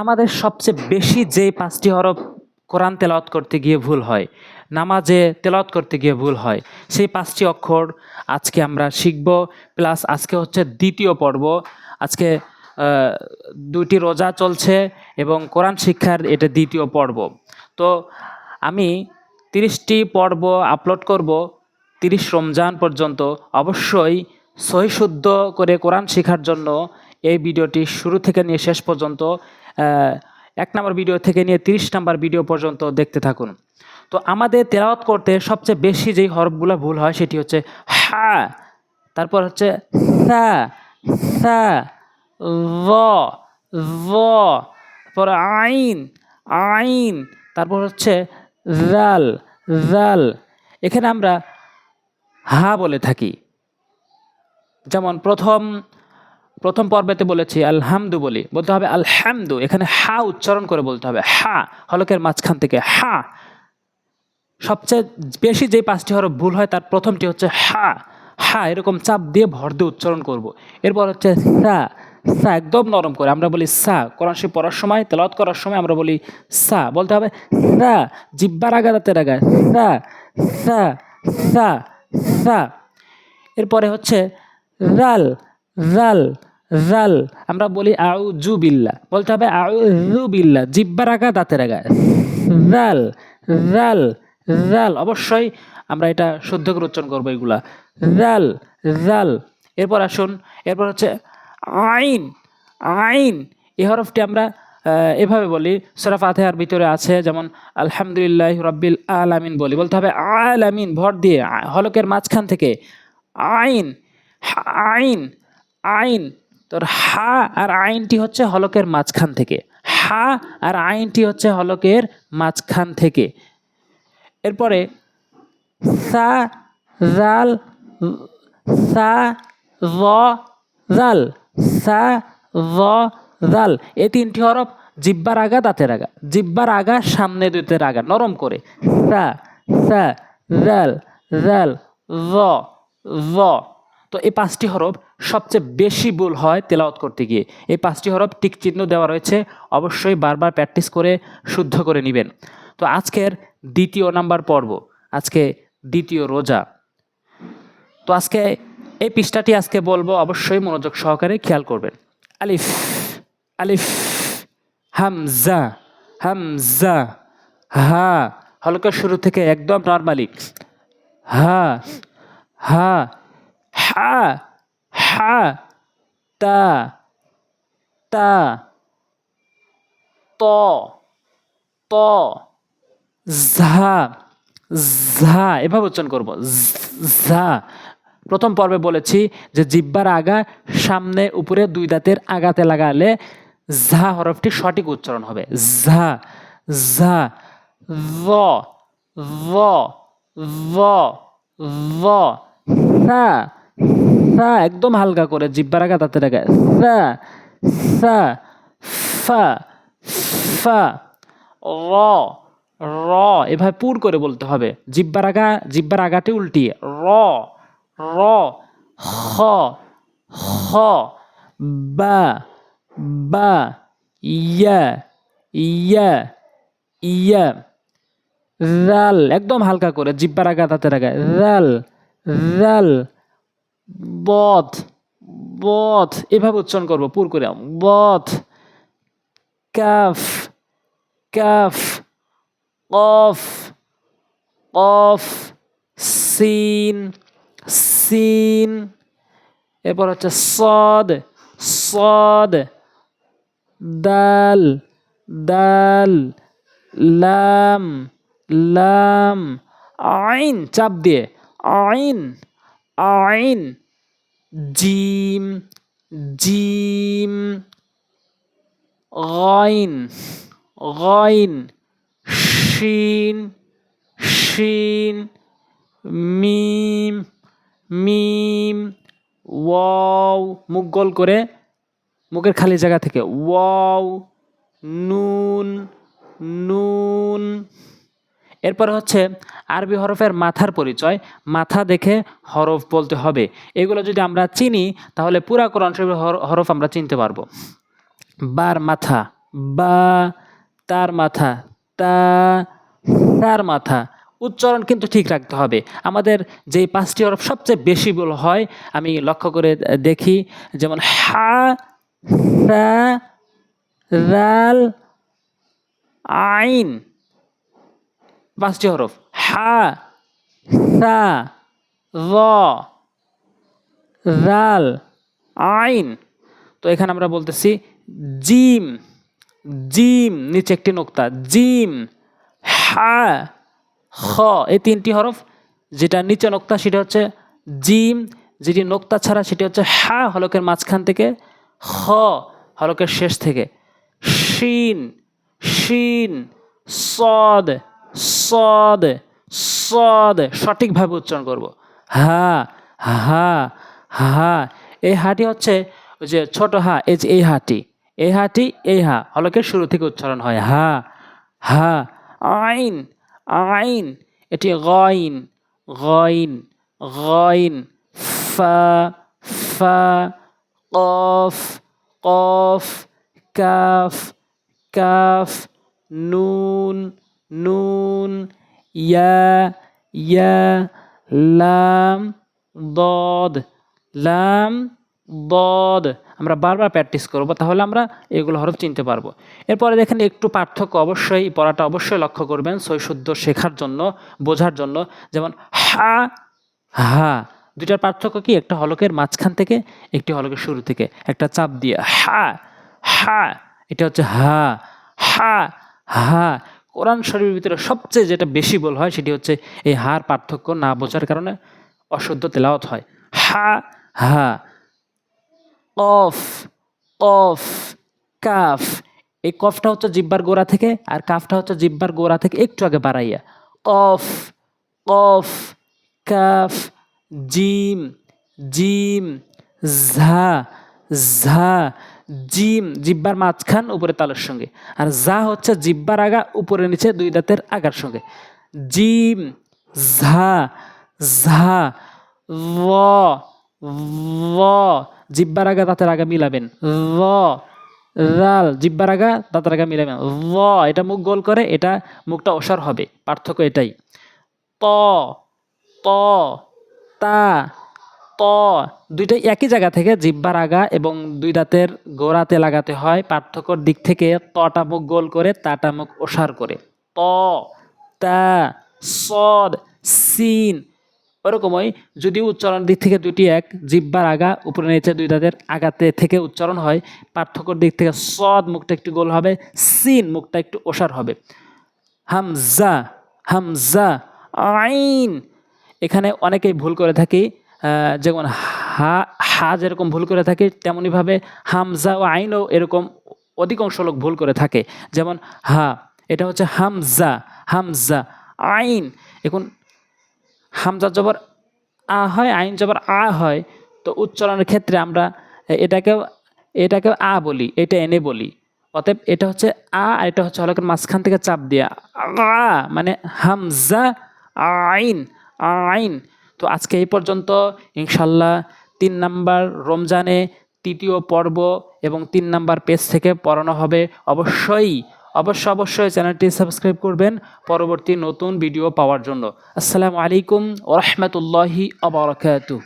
আমাদের সবচেয়ে বেশি যে ৫টি হরফ কোরআন তেলাওয়াত করতে গিয়ে ভুল হয়, নামাজে তেলাওয়াত করতে গিয়ে ভুল হয়, সেই ৫টি অক্ষর আজকে আমরা শিখব। প্লাস আজকে হচ্ছে দ্বিতীয় পর্ব। আজকে ২টি রোজা চলছে এবং কোরআন শিক্ষার এটা দ্বিতীয় পর্ব। তো আমি ৩০টি পর্ব আপলোড করব ৩০ রমজান পর্যন্ত। অবশ্যই সহি শুদ্ধ করে কোরআন শেখার জন্য এই ভিডিওটি শুরু থেকে নিয়ে শেষ পর্যন্ত ১ নম্বর ভিডিও থেকে নিয়ে ৩০ নম্বর ভিডিও পর্যন্ত দেখতে থাকুন। তো আমাদের তেলাওয়াত করতে সবচেয়ে বেশি যেই হরফগুলো ভুল হয় সেটি হচ্ছে হা, তারপর হচ্ছে সা, সা, য, য, তারপর আইন, আইন, তারপর হচ্ছে জাল, জাল। এখানে আমরা হা বলে থাকি। যেমন প্রথম পর্বেতে বলেছি আলহামদু বলি, বলতে হবে আলহামদু। এখানে হা উচ্চারণ করে বলতে হবে, হা হলকের মাঝখান থেকে হা। সবচেয়ে বেশি যে ৫টি হরফ ভুল হয় তার প্রথমটি হচ্ছে হা, হা এরকম চাপ দিয়ে ভর দিয়ে উচ্চারণ করব। এরপর হচ্ছে সা, সা একদম নরম করে আমরা বলি সা। কোরআন শরীফ পড়ার সময়, তেলাওয়াত করার সময় আমরা বলি সা, বলতে হবে সা, জিহ্বার আগা দাঁতের আগায় সা, সা, সা, সা। এরপরে হচ্ছে রাল, রাল, রাল আমরা বলি আউযু বিল্লাহ, বলতে হবে আউযু বিল্লাহ, জিহ্বার আগা দাঁতের আগায় রাল, রাল, রাল। অবশ্যই আমরা এটা শুদ্ধ করে উচ্চারণ করবো এগুলা, রাল, রাল। এরপর আসুন, এরপর হচ্ছে আইন, আইন। এই হরফটি আমরা এভাবে বলি, সূরা ফাতিহার ভিতরে আছে, যেমন আলহামদুলিল্লাহ রাব্বিল আলামিন বলি, বলতে হবে আলামিন ভর দিয়ে হলকের মাঝখান থেকে আইন, আইন, আইন। তোর হা আর আইনটি হচ্ছে হলকের মাঝখান থেকে, হা আর আইনটি হচ্ছে হলকের মাঝখান থেকে। এরপরে সা, জাল, সা, য, জাল, সা, য, জাল। এই ৩টি হরফ জিহ্বার আগা দাঁতের আগা, জিহ্বার আগা সামনে দাঁতের আগা নরম করে সা, সা, জাল, জাল, য, য। তো এই ৫টি হরফ সবচেয়ে বেশি ভুল হয় তেলাওয়াত করতে গিয়ে। এই ৫টি হরফ টিক চিহ্ন দেওয়া রয়েছে, অবশ্যই বারবার প্র্যাকটিস করে শুদ্ধ করে নেবেন। তো আজকের ২য় নাম্বার পর্ব, আজকে দ্বিতীয় রোজা। তো আজকে এই পৃষ্ঠাটি আজকে বলবো, অবশ্যই মনোযোগ সহকারে খেয়াল করবেন। আলিফ, আলিফ, হামজা, হামজা, হা হলকের শুরু থেকে একদম নরমালি হা, হা, হা, হা, তা, তা, ত, ত, ঝা, ঝা এভাবে উচ্চারণ করব, ঝা। প্রথম পর্বে বলেছি যে জিহ্বার আগা সামনে উপরে ২ দাঁতের আগাতে লাগালে ঝা হরফটি সঠিক উচ্চারণ হবে, ঝা, ঝা। য, য, য, য, সা, সা একদম হালকা করে জিহ্বার আগা দাঁতের আগায় সা, সা, ফা, ফা, র, র এভাবে পুর করে বলতে হবে, জিহ্বার আগাটি উল্টিয়ে র, র, খ, খ, বা, বা, ইয়া, ইয়া, ইয়া। রাল একদম হালকা করে জিহ্বার আগা দাঁতের আগায় রাল, রাল। বদ, বদ এভাবে উচ্চারণ করবো পুর করে বদ। কাফ, কাফ, কফ, কফ, সিন, সিন। এরপর হচ্ছে সদ, সদ, দাল, দাল, লাম, লাম, আইন চাপ দিয়ে আইন, আইন, জিম, জিম, গাইন, গাইন, শিন, শিন, মিম, মিম, ওয়াও মুখ গোল করে মুখের খালি জায়গা থেকে ওয়াও, নুন, নুন। এরপর হচ্ছে আরবি হরফের মাথার পরিচয়, মাথা দেখে হরফ বলতে হবে। এগুলো যদি আমরা চিনি তাহলে পুরা কোরআন শরীফের হরফ আমরা চিনতে পারবো। বার মাথা, বা, তার মাথা, তা, তার মাথা। উচ্চারণ কিন্তু ঠিক রাখতে হবে। আমাদের যেই 5টি হরফ সবচেয়ে বেশি ভুল হয় আমি লক্ষ্য করে দেখি, যেমন হা, সা, রাল, আইন। 5টি হরফ হা, সা, র, রাল, আইন। তো এখানে আমরা বলতেছি জিম, জিম নিচে একটি নোক্তা, জিম, হা, খ। এই 3টি হরফ, যেটা নিচে নোক্তা সেটা হচ্ছে জিম, যেটি নোক্তা ছাড়া সেটি হচ্ছে হা হলকের মাঝখান থেকে, খ হলকের শেষ থেকে, শিন, শিন, সদ, সদ, সদ। সঠিকভাবে উচ্চারণ করব। হা, হা, হা। এই হাটি হচ্ছে ওই যে ছোট হা, এই যে এই হাটি, এই হাটি, এই হা হলকের শুরু থেকে উচ্চারণ হয়। হা, হা। আইন, আইন, এটি গইন, গইন, গইন। ফা, ফা, কফ, কফ, কাফ, কাফ, নুন, নুন, ইয়া, ইয়া, লাম, দদ, লাম, দদ। আমরা বারবার প্র্যাকটিস করব, তাহলে আমরা এগুলো হরফ চিনতে পারবো। এরপরে দেখেন একটু পার্থক্য, অবশ্যই পড়াটা অবশ্যই লক্ষ্য করবেন সই শুদ্ধ শেখার জন্য, বোঝার জন্য। যেমন হা, হা, দুইটার পার্থক্য কি? একটা হলকের মাঝখান থেকে, একটি হলকের শুরু থেকে, একটা চাপ দিয়ে হা, হা, এটা হচ্ছে হা, হা, হা। কোরআন শরীফের ভিতরে সবচেয়ে যেটা বেশি ভুল হয় সেটি হচ্ছে এই হার পার্থক্য না বোঝার কারণে অশুদ্ধ তেলাওয়াত হয়। হা, হা। কফ, কফ, কাফ। এই কফটা হচ্ছে জিহ্বার গোড়া থেকে, আর কাফটা হচ্ছে জিহ্বার গোড়া থেকে একটু আগে বাড়াইয়া। কফ, কফ, কাফ, জিম, জিম, ঝা, ঝা। জিম জিহ্বার মাঝখান উপরে তালুর সঙ্গে, আর যা হচ্ছে জিহ্বার আগা উপরে নিচে দুই দাঁতের আগার সঙ্গে। জিম, ঝা, ঝা। র, র, জিহ্বার আগা দাঁতের আগা মিলাবেন। র, রাল, জিহ্বার আগা দাঁতের আগা মিলাবেন। র, এটা মুখ গোল করে, এটা মুখটা ওসার হবে, পার্থক্য এটাই। ত, ত, তা, ত। দুইটাই একই জায়গা থেকে জিহ্বার আগা এবং দুই দাঁতের গোড়াতে লাগাতে হয়। পার্থক্যর দিক থেকে তটা মুখ গোল করে, তাটা মুখ ওসার করে। ত, তা, সদ, সিন। ওরকমই যদি উচ্চারণ দিক থেকে দুটি এক, জিহ্বার আগা উপরে নিচে দুই দাঁতের আগাতে থেকে উচ্চারণ হয়, পার্থক্যর দিক থেকে সদ মুখটা একটু গোল হবে, সিন মুখটা একটু ওসার হবে। হামজা, হামজা, আইন। এখানে অনেকেই ভুল করে থাকি, যেমন হা, হা যেরকম ভুল করে থাকে তেমনইভাবে হামজা ও আইনও এরকম অধিকাংশ লোক ভুল করে থাকে। যেমন হা, এটা হচ্ছে হামজা, হামজা। আইন, এখন হামজা জবর আ হয়, আইন জবর আ হয়, তো উচ্চারণের ক্ষেত্রে আমরা এটাকেও এটাকেও আ বলি, এটা এনে বলি। অতএব এটা হচ্ছে আ, আর এটা হচ্ছে হলকের মাঝখান থেকে চাপ দেয়া আ, মানে হামজা, আইন, আইন। তো আজকে এই পর্যন্ত। ইনশাল্লাহ 3 নাম্বার রমজানে 3য় পর্ব এবং 3 নাম্বার পেজ থেকে পড়ানো হবে। অবশ্যই চ্যানেলটি সাবস্ক্রাইব করবেন পরবর্তী নতুন ভিডিও পাওয়ার জন্য। আসসালামু আলাইকুম ওয়া রাহমাতুল্লাহি ওয়া বারাকাতুহু।